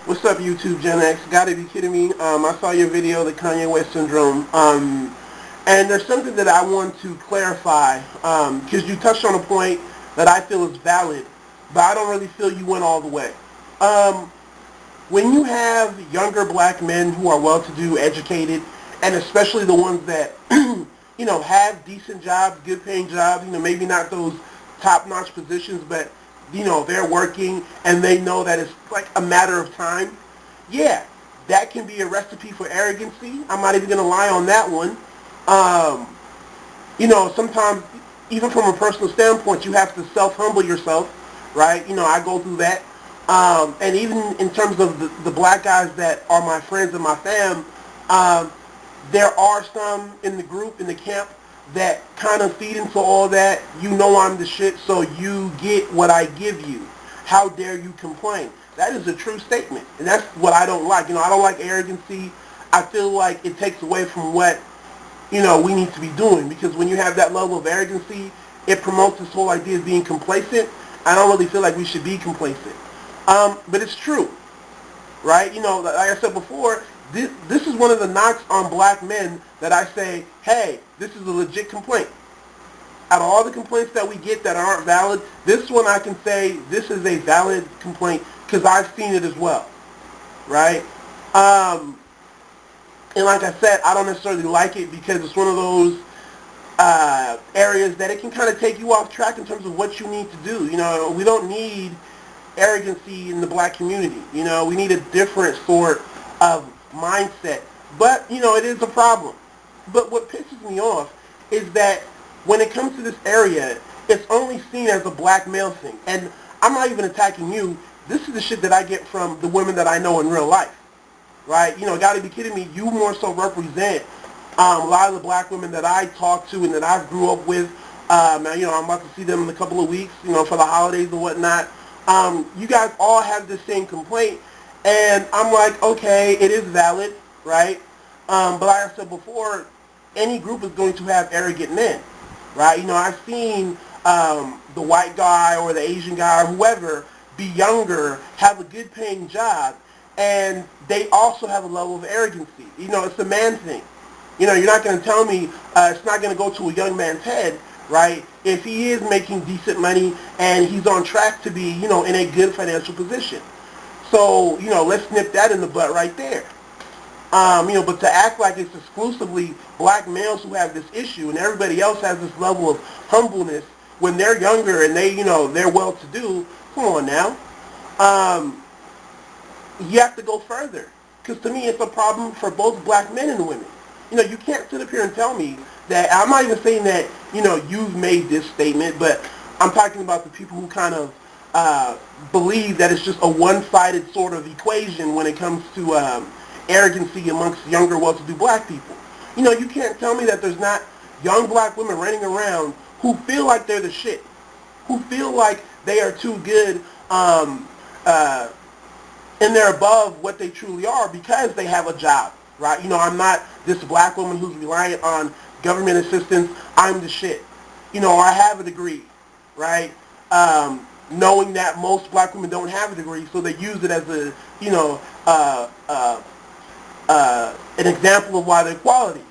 What's up, YouTube Gen X? Gotta be kidding me. I saw your video, the Kanye West syndrome. And there's something that I want to clarify, because you touched on a point that I feel is valid, but I don't really feel you went all the way. When you have younger black men who are well-to-do, educated, and especially the ones that, have decent jobs, good-paying jobs, maybe not those top-notch positions, but, they're working and they know that it's like a matter of time, yeah, that can be a recipe for arrogancy. I'm not even going to lie on that one. Sometimes, even from a personal standpoint, you have to self-humble yourself, right? I go through that. And even in terms of the black guys that are my friends and my fam, there are some in the group, in the camp, that kind of feed into all that. I'm the shit, so you get what I give you. How dare you complain? That is a true statement, and that's what I don't like. I don't like arrogancy. I feel like it takes away from what, we need to be doing, because when you have that level of arrogancy, it promotes this whole idea of being complacent. I don't really feel like we should be complacent. But it's true, right? Like I said before, this is one of the knocks on black men that I say, hey, this is a legit complaint. Out of all the complaints that we get that aren't valid, this one I can say this is a valid complaint because I've seen it as well, right? And like I said, I don't necessarily like it because it's one of those areas that it can kind of take you off track in terms of what you need to do. We don't need arrogancy in the black community. We need a different sort of mindset. But, it is a problem. But what pisses me off is that when it comes to this area, it's only seen as a black male thing. And I'm not even attacking you. This is the shit that I get from the women that I know in real life. Right? Gotta be kidding me. You more so represent a lot of the black women that I talk to and that I grew up with. I'm about to see them in a couple of weeks, for the holidays and whatnot. You guys all have the same complaint, and I'm like, okay, it is valid, right? But like I said before, any group is going to have arrogant men, right? I've seen the white guy or the Asian guy or whoever be younger, have a good paying job, and they also have a level of arrogancy. It's a man thing. You're not going to tell me it's not going to go to a young man's head, right, if he is making decent money and he's on track to be, in a good financial position. So, let's nip that in the butt right there. But to act like it's exclusively black males who have this issue and everybody else has this level of humbleness when they're younger and they're well-to-do, come on now. You have to go further. Because to me, it's a problem for both black men and women. You can't sit up here and tell me that, I'm not even saying that, you've made this statement, but I'm talking about the people who kind of believe that it's just a one-sided sort of equation when it comes to arrogancy amongst younger, well-to-do black people. You can't tell me that there's not young black women running around who feel like they're the shit, who feel like they are too good, and they're above what they truly are because they have a job, right? I'm not this black woman who's reliant on government assistance. I'm the shit. I have a degree, right? Knowing that most black women don't have a degree, so they use it as a, an example of why they're quality.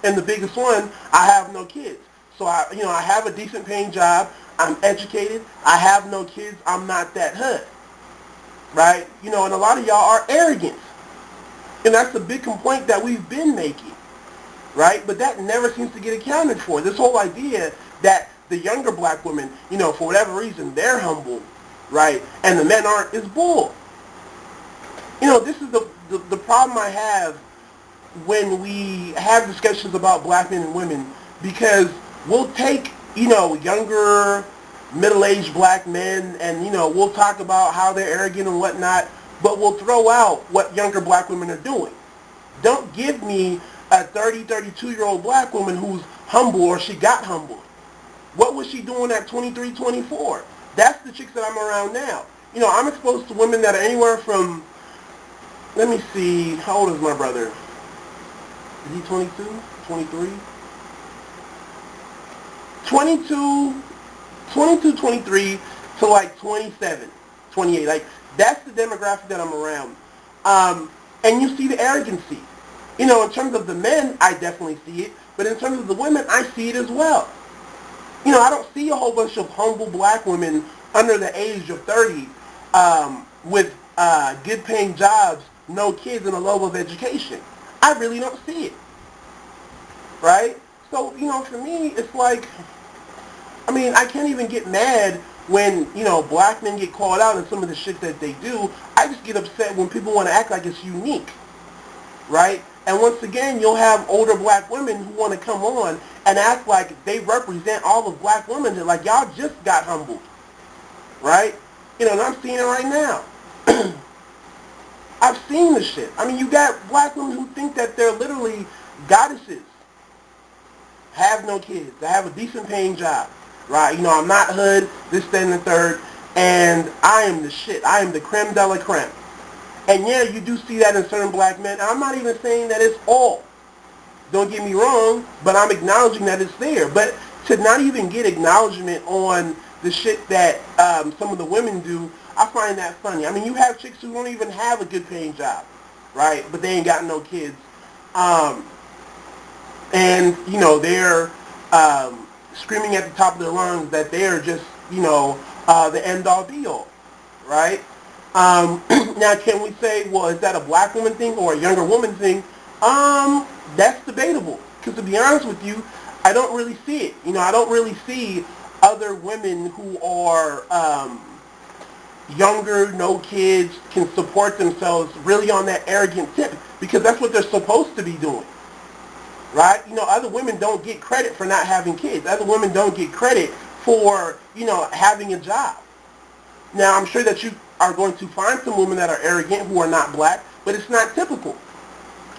And the biggest one, I have no kids. So I have a decent paying job. I'm educated. I have no kids. I'm not that hood. Right? And a lot of y'all are arrogant. And that's the big complaint that we've been making. Right? But that never seems to get accounted for. This whole idea that the younger black women, for whatever reason, they're humble, right? And the men aren't, is bull. This is the problem I have when we have discussions about black men and women, because we'll take, younger, middle-aged black men and, we'll talk about how they're arrogant and whatnot, but we'll throw out what younger black women are doing. Don't give me a 30, 32-year-old black woman who's humble or she got humble. What was she doing at 23, 24? That's the chicks that I'm around now. I'm exposed to women that are anywhere from, let me see, how old is my brother? Is he 22, 23? 22, 23 to like 27, 28. Like, that's the demographic that I'm around. And you see the arrogancy. You know, in terms of the men, I definitely see it. But in terms of the women, I see it as well. You know, I don't see a whole bunch of humble black women under the age of 30 with good paying jobs, no kids, and a level of education. I really don't see it. Right? So, you know, for me, it's like, I mean, I can't even get mad when, you know, black men get called out on some of the shit that they do. I just get upset when people want to act like it's unique. Right? And once again, you'll have older black women who want to come on and act like they represent all of black women. They're like, y'all just got humbled. Right? You know, and I'm seeing it right now. I've seen the shit. I mean, you got black women who think that they're literally goddesses. Have no kids. I have a decent paying job. Right? You know, I'm not hood, this, that, and the third. And I am the shit. I am the creme de la creme. And yeah, you do see that in certain black men. And I'm not even saying that it's all. Don't get me wrong, but I'm acknowledging that it's there. But to not even get acknowledgement on the shit that some of the women do, I find that funny. I mean, you have chicks who don't even have a good paying job, right? But they ain't got no kids. And, you know, they're screaming at the top of their lungs that they're just, you know, the end-all be-all, right? Now, can we say, well, is that a black woman thing or a younger woman thing? That's debatable. Because to be honest with you, I don't really see it. You know, I don't really see other women who are younger, no kids, can support themselves really on that arrogant tip. Because that's what they're supposed to be doing. Right? You know, other women don't get credit for not having kids. Other women don't get credit for, you know, having a job. Now, I'm sure that you are going to find some women that are arrogant who are not black, but it's not typical.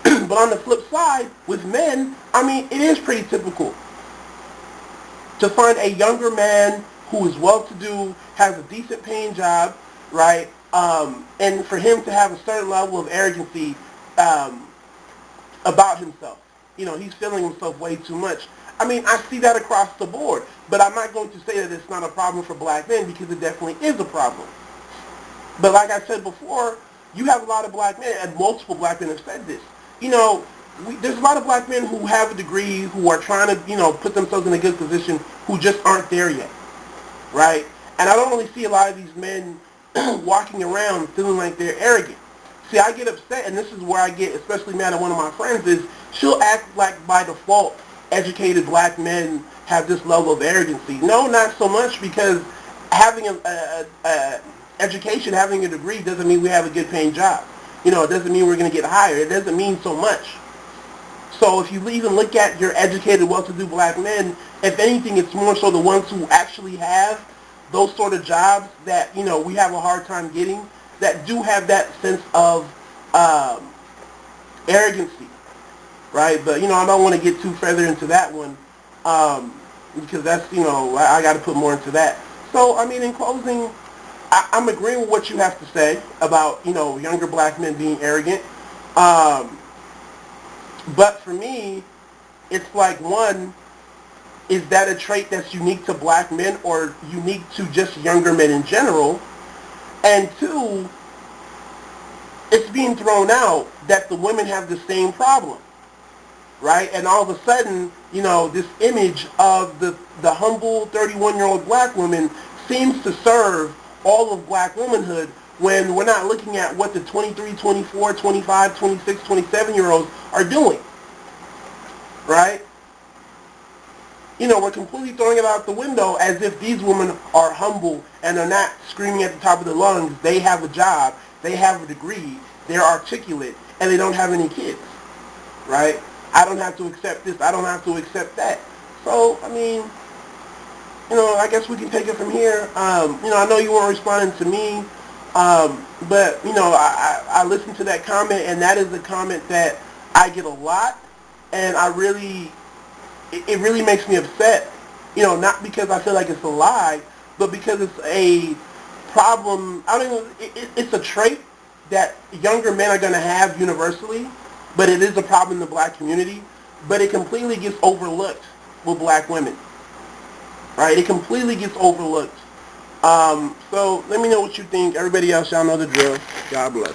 But on the flip side, with men, I mean, it is pretty typical to find a younger man who is well-to-do, has a decent paying job, right, and for him to have a certain level of arrogancy about himself. You know, he's feeling himself way too much. I mean, I see that across the board, but I'm not going to say that it's not a problem for black men because it definitely is a problem. But like I said before, you have a lot of black men, and multiple black men have said this. You know, there's a lot of black men who have a degree, who are trying to, you know, put themselves in a good position, who just aren't there yet, right? And I don't really see a lot of these men walking around feeling like they're arrogant. See, I get upset, and this is where I get especially mad at one of my friends, is she'll act like by default educated black men have this level of arrogancy. No, not so much, because having a education, having a degree doesn't mean we have a good paying job. You know, it doesn't mean we're going to get hired. It doesn't mean so much. So if you even look at your educated, well-to-do black men, if anything, it's more so the ones who actually have those sort of jobs that, you know, we have a hard time getting, that do have that sense of arrogancy, right? But, you know, I don't want to get too further into that one because that's, you know, I got to put more into that. So, I mean, in closing, I'm agreeing with what you have to say about, you know, younger black men being arrogant. But for me, it's like, one, is that a trait that's unique to black men or unique to just younger men in general? And two, it's being thrown out that the women have the same problem, right? And all of a sudden, you know, this image of the humble 31-year-old black woman seems to serve all of black womanhood when we're not looking at what the 23, 24, 25, 26, 27-year-olds are doing, right? You know, we're completely throwing it out the window as if these women are humble and are not screaming at the top of their lungs. They have a job, they have a degree, they're articulate, and they don't have any kids, right? I don't have to accept this, I don't have to accept that. So, I mean, you know, I guess we can take it from here. You know, I know you weren't responding to me, but, you know, I listened to that comment, and that is a comment that I get a lot, and I really... It really makes me upset, you know, not because I feel like it's a lie, but because it's a problem. I don't know, it's a trait that younger men are going to have universally, but it is a problem in the black community, but it completely gets overlooked with black women, right? It completely gets overlooked. So let me know what you think. Everybody else, y'all know the drill. God bless.